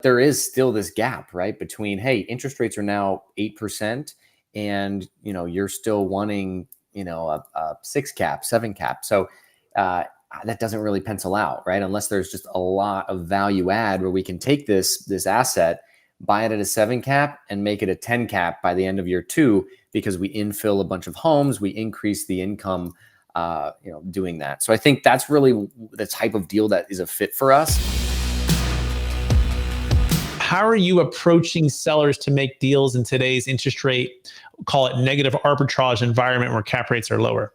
There is still this gap, right, between, hey, interest rates are now 8% and, you're still wanting, a 6 cap, 7 cap. So that doesn't really pencil out, right? Unless there's just a lot of value add where we can take this asset, buy it at a 7 cap and make it a 10 cap by the end of year 2, because we infill a bunch of homes, we increase the income, doing that. So I think that's really the type of deal that is a fit for us. How are you approaching sellers to make deals in today's interest rate, call it negative arbitrage environment where cap rates are lower?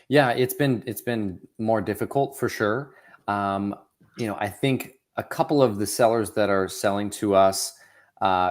Yeah, it's been more difficult for sure. I think a couple of the sellers that are selling to us,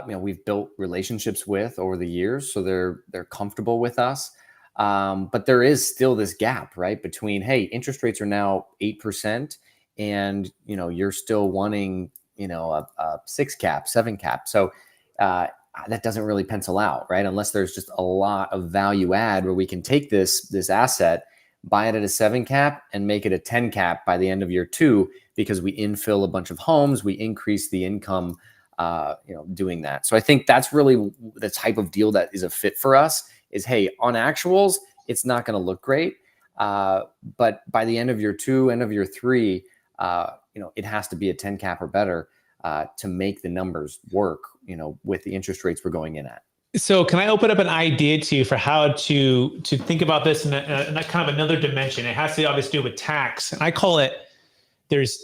we've built relationships with over the years, so they're comfortable with us. But there is still this gap, right, between, hey, interest rates are now 8% and, you're still wanting, a 6 cap, 7 cap. So that doesn't really pencil out, right? Unless there's just a lot of value add where we can take this asset, buy it at a 7 cap and make it a 10 cap by the end of year 2, because we infill a bunch of homes, we increase the income, doing that. So I think that's really the type of deal that is a fit for us. Is, hey, on actuals, it's not going to look great, but by the end of year 2, end of year 3, it has to be a 10 cap or better to make the numbers work, with the interest rates we're going in at. So can I open up an idea to you for how to think about this in a kind of another dimension? It has to obviously do with tax. And I call it, there's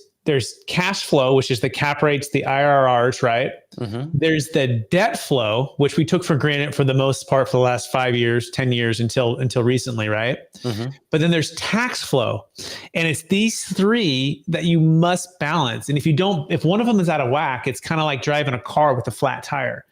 cash flow, which is the cap rates, the IRRs, right? Mm-hmm. There's the debt flow, which we took for granted for the most part for the last 5 years, 10 years until recently, right? Mm-hmm. But then there's tax flow. And it's these three that you must balance. And if one of them is out of whack, it's kind of like driving a car with a flat tire.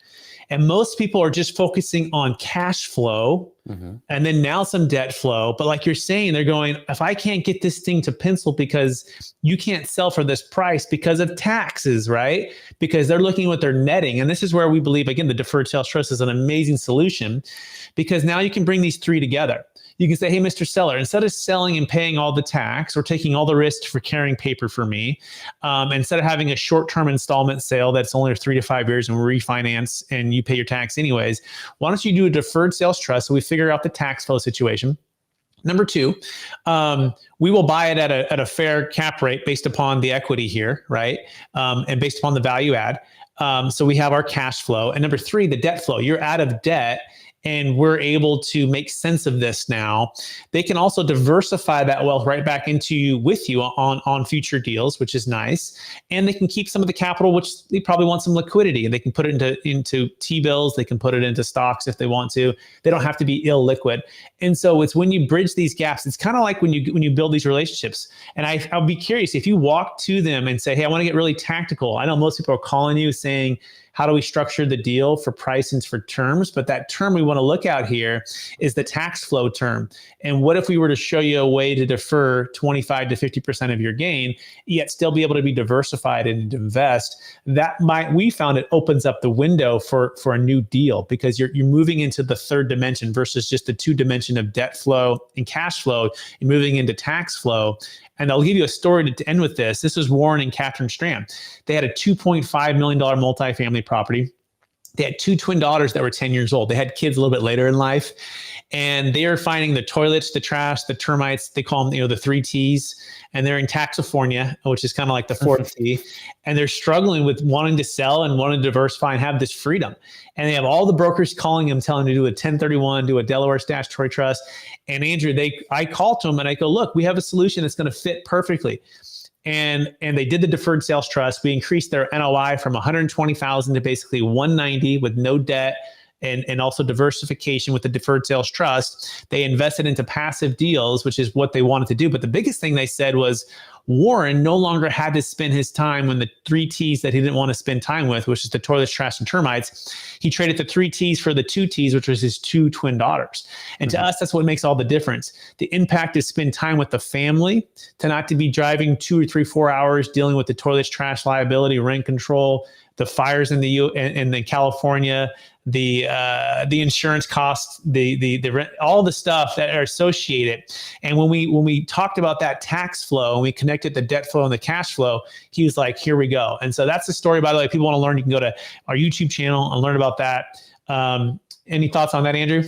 And most people are just focusing on cash flow, mm-hmm. and then now some debt flow. But like you're saying, they're going, if I can't get this thing to pencil because you can't sell for this price because of taxes, right? Because they're looking at what they're netting. And this is where we believe, again, the deferred sales trust is an amazing solution, because now you can bring these three together. You can say, hey, Mr. Seller, instead of selling and paying all the tax or taking all the risk for carrying paper for me, instead of having a short-term installment sale that's only 3 to 5 years and we refinance and you pay your tax anyways, why don't you do a deferred sales trust so we figure out the tax flow situation? Number 2, we will buy it at a fair cap rate based upon the equity here, right? And based upon the value add. So we have our cash flow. And number 3, the debt flow. You're out of debt, and we're able to make sense of this now. They can also diversify that wealth right back with you on future deals, which is nice. And they can keep some of the capital, which they probably want some liquidity, and they can put it into T-bills. They can put it into stocks if they want to. They don't have to be illiquid. And so it's when you bridge these gaps, it's kind of like when you build these relationships. And I'll be curious if you walk to them and say, hey, I want to get really tactical. I know most people are calling you saying, how do we structure the deal for price and for terms? But that term we want to look at here is the tax flow term. And what if we were to show you a way to defer 25 to 50% of your gain, yet still be able to be diversified and invest? We found it opens up the window for a new deal, because you're moving into the third dimension versus just the 2 dimension of debt flow and cash flow. You're moving into tax flow. And I'll give you a story to end with this. This was Warren and Catherine Strand. They had a $2.5 million multifamily property. They had 2 twin daughters that were 10 years old. They had kids a little bit later in life. And they are finding the toilets, the trash, the termites. They call them, the 3 T's. And they're in Taxifornia, which is kind of like the 4th T. And they're struggling with wanting to sell and wanting to diversify and have this freedom. And they have all the brokers calling them, telling them to do a 1031, do a Delaware statutory trust. And Andrew, I called to them and I go, look, we have a solution that's going to fit perfectly. And they did the deferred sales trust. We increased their NOI from 120,000 to basically 190 with no debt, and also diversification with the deferred sales trust. They invested into passive deals, which is what they wanted to do. But the biggest thing they said was Warren no longer had to spend his time on the 3 T's that he didn't want to spend time with, which is the toilets, trash, and termites. He traded the 3 T's for the 2 T's, which was his 2 twin daughters. And to us, that's what makes all the difference. The impact is spend time with the family, to not to be driving 2 or 3, 4 hours dealing with the toilets, trash, liability, rent control, the fires in California, the insurance costs, the rent, all the stuff that are associated. And when we talked about that tax flow and we connected the debt flow and the cash flow, he was like, here we go. And so that's the story, by the way. If people want to learn, you can go to our YouTube channel and learn about that. Any thoughts on that, Andrew?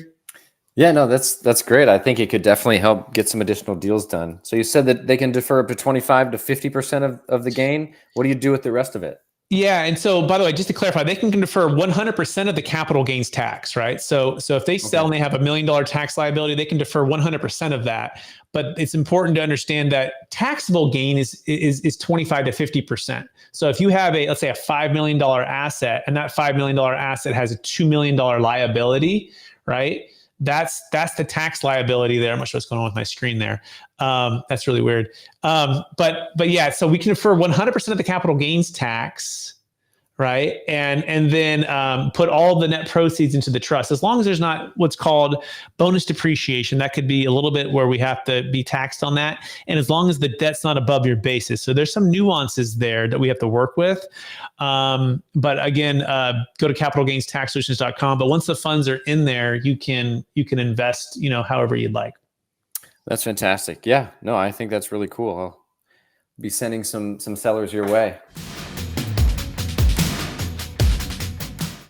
Yeah, no, that's great. I think it could definitely help get some additional deals done. So you said that they can defer up to 25 to 50% of the gain. What do you do with the rest of it? Yeah, and so by the way, just to clarify, they can defer 100% of the capital gains tax, right? So if they sell and they have $1 million tax liability, they can defer 100% of that. But it's important to understand that taxable gain is 25 to 50%. So if you have let's say a $5 million asset, and that $5 million asset has a $2 million liability, right? That's the tax liability there. I'm not sure what's going on with my screen there. That's really weird. But yeah, so we can defer 100% of the capital gains tax, right? And then put all the net proceeds into the trust, as long as there's not what's called bonus depreciation. That could be a little bit where we have to be taxed on that. And as long as the debt's not above your basis. So there's some nuances there that we have to work with. But again, go to capitalgainstaxsolutions.com. But once the funds are in there, you can invest, however you'd like. That's fantastic. Yeah, no, I think that's really cool. I'll be sending some sellers your way.